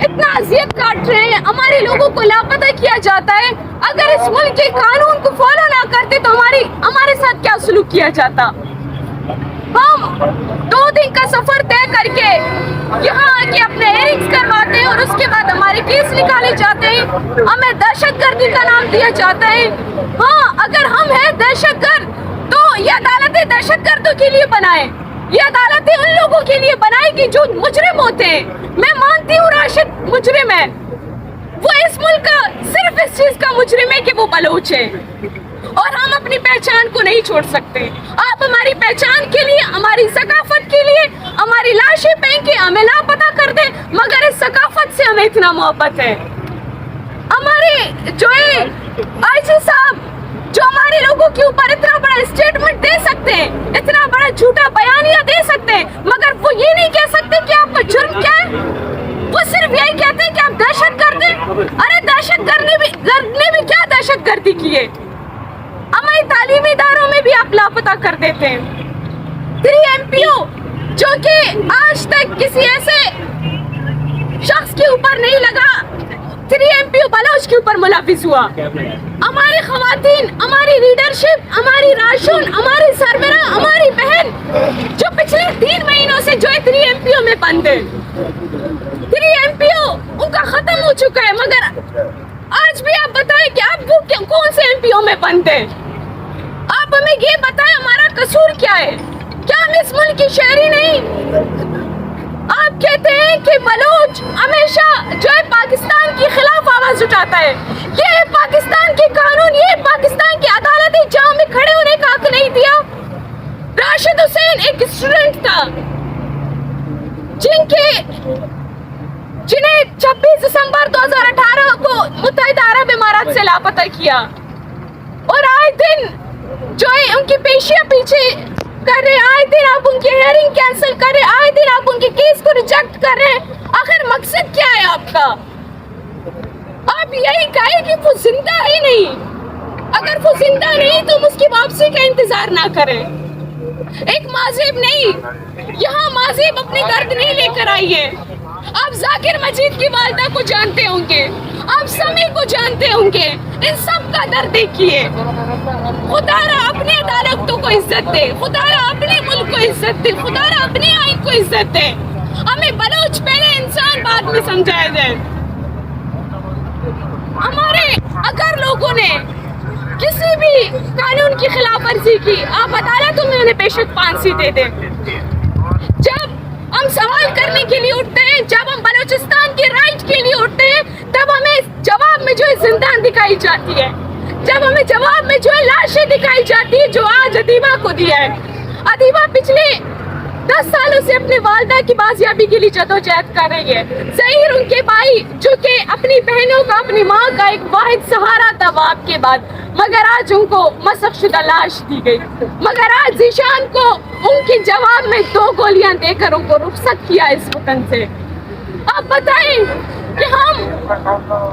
اتنا اذیت کاٹ رہے ہیں, ہمارے لوگوں کو لاپتہ کیا جاتا ہے. اگر اس ملک کے قانون کو فالو نہ کرتے تو ہمارے ساتھ کیا سلوک کیا جاتا؟ ہم 2 دن کا سفر طے کر کے یہاں آ کے اپنے ہیئرنگز کرواتے ہیں اور اس کے بعد ہمارے کیس نکالے جاتے ہیں, ہمیں دہشت گردی کا نام دیا جاتا ہے. ہاں, اگر ہم ہیں دہشت گرد تو یہ عدالتیں دہشت گردوں کے لیے بنائے, یہ عدالتیں ان لوگوں کے لیے بنائے گی جو مجرم ہوتے ہیں. میں مانتی ہوں راشد مجرم ہے, وہ اس ملک کا صرف اس چیز کا مجرم ہے کہ وہ بلوچ ہے, اور ہم اپنی پہچان کو نہیں چھوڑ سکتے. آپ ہماری پہچان کے لیے, ہماری ثقافت کے لیے ہماری لاشیں پہن کے ہمیں لاپتہ کر دیں, مگر اس ثقافت سے ہمیں اتنا محبت ہے. ہمارے جو ہے آئی جی صاحب جو ہمارے لوگوں کے اوپر اتنا بڑا اسٹیٹمنٹ دے سکتے ہیں, اتنا بڑا جھوٹا بیانیہ دے سکتے ہیں, مگر وہ یہ نہیں کہہ سکتے کہ آپ کا جرم کیا ہے. وہ صرف یہی کہتے ہیں کہ آپ دہشت گرد ہیں. ارے دہشت گرد نے بھی کیا دہشت گردی کی ہے؟ ہمارے تعلیمی اداروں میں بھی آپ لاپتہ کر دیتے ہیں. 3 MPO جو کہ آج تک کسی ایسے شخص کے اوپر نہیں لگا, 3 MPO بلوچ کے اوپر ملوث ہوا. ہماری خواتین, ہماری لیڈرشپ, ہماری راشن, ہماری سربراہ, ہماری بہن جو پچھلے 3 مہینوں سے جو ہے 3 MPO میں بند ہے. 3 MPO ان کا ختم ہو چکا ہے, مگر آج بھی آپ بتائیں کہ آپ وہ کون سے MPO میں بند ہیں. آپ ہمیں یہ بتائیں ہمارا قصور کیا ہے؟ کیا ہم اس ملک کی شہری نہیں؟ آپ کہتے ہیں کہ بلوچ ہمیشہ جو ہے پاکستان کے خلاف آواز اٹھاتا ہے. یہ ہے پاکستان کے قانون, یہ ہے پاکستان کی عدالتیں جہاں میں کھڑے ہونے کا حق نہیں دیا. راشد حسین ایک اسٹوڈنٹ تھا جنہیں 26 دسمبر 2018 کو متحدہ عرب امارات سے لاپتہ کیا, اور آئے دن جو ہے ان کی پیشیاں پیچھے کر رہے, آئے دن آپ ان کی ہیئرنگ کینسل کر رہے, آئے دن آپ ان کے کیس کو ریجیکٹ کر رہے. آخر مقصد کیا ہے آپ کا؟ آپ یہی کہیں کہ وہ زندہ ہی نہیں. اگر وہ زندہ نہیں تو ہم اس کی واپسی کا انتظار نہ کریں. ایک مذہب نہیں, یہاں مذہب اپنی درد نہیں لے کر آئی ہے. آپ ذاکر مجید کی والدہ کو جانتے ہوں گے, آپ سمیع کو جانتے ہوں گے, ان سب کا درد دیکھیے. خدا را اپنی عدالتوں کو عزت دے, خدا را اپنے ملک کو عزت دے, خدا را اپنے آئین کو عزت دے. ہمیں بلوچ پہلے, انسان بعد میں سمجھایا جائے. ہمارے اگر لوگوں نے کسی بھی قانون کی خلاف ورزی کی, آپ عدالتوں میں انہیں بیشک پھانسی دے دیں. جب ہم سوال کرنے کے لیے اٹھتے ہیں, جب ہم بلوچستان کے رائٹ کے لیے اٹھتے ہیں, تب ہمیں جواب میں جو ہے زندان دکھائی جاتی ہے, جب ہمیں جواب میں جو ہے لاشیں دکھائی جاتی ہے, جو آج ادیبہ کو دیا ہے. ادیبہ پچھلے 10 سالوں سے اپنے والدہ کی بازیابی کے لیے جدوجہد کر رہی ہے. ظہیر ان کے بھائی جو کہ اپنی بہنوں کا, اپنی ماں کا ایک واحد سہارا تھا باپ کے بعد, مگر آج ان کو مسخ شدہ لاش دی گئی. مگر آج ذیشان کو ان کے جواب میں 2 گولیاں دے کر ان کو رخصت کیا اس وطن سے. آپ بتائیں کہ ہم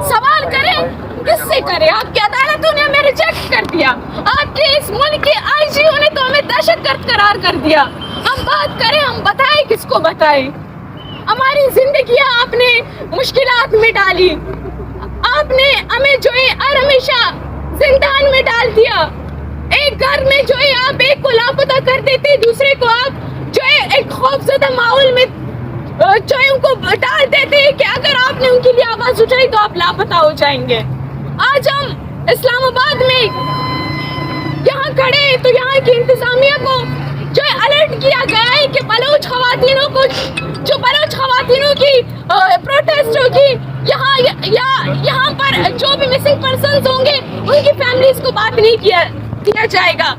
سوال کریں کس سے کریں؟ آپ کی عدالتوں نے ہمیں ریجیکٹ کر دیا, آپ کے اس ملک کے IG نے تو ہمیں دہشت گرد قرار کر دیا. ہم بات کریں, ہم بتائیں کس کو بتائیں؟ ہماری زندگیاں آپ نے مشکلات میں ڈالی, آپ نے ہمیں جو ہے ہر ہمیشہ زندان میں ڈال دیا. ایک گھر میں جو ہے آپ ایک کو لاپتہ کر دیتے, دوسرے کو آپ جو ہے ایک خوفزدہ ماحول میں جو ہے ان کو ڈال دیتے کہ اگر آپ نے ان کے لیے آواز اٹھائی تو آپ لاپتہ ہو جائیں گے. آج ہم اسلام آباد میں یہاں کھڑے ہیں تو یہاں کی انتظامیہ کو جو ہے الرٹ کیا گیا ہے کہ بلوچ خواتینوں کو, جو بلوچ خواتینوں کی پروٹیسٹ ہوگی, یہاں پر جو بھی مسنگ پرسنز ہوں گے ان کی فیملیز کو بات نہیں کیا جائے گا.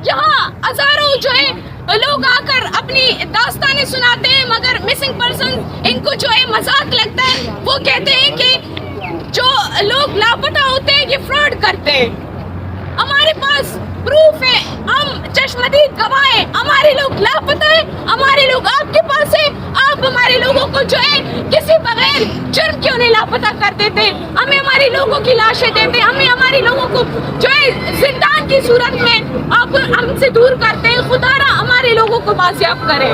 یہاں ہزاروں جو ہے لوگ آ کر اپنی داستانیں سناتے ہیں, مگر مسنگ پرسن ان کو جو ہے مذاق لگتا ہے. وہ کہتے ہیں کہ جو لوگ لاپتہ ہوتے ہیں یہ فراڈ کرتے ہیں. ہمارے پاس پروف ہے, ہم چشمدید گواہ ہیں, ہمارے لوگ لاپتہ ہیں, ہمارے لوگ آپ کے پاس ہیں. آپ ہمارے لوگوں کو جو ہے کسی بغیر جرم کیوں نہیں لاپتہ کر دیتے؟ ہمیں ہمارے لوگوں کی لاشیں دیتے, ہمیں ہمارے لوگوں کو جو ہے زندان کی صورت میں آپ ہم سے دور کرتے ہیں. خدا را ہمارے لوگوں کو بازیاب کرے.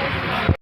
Justice,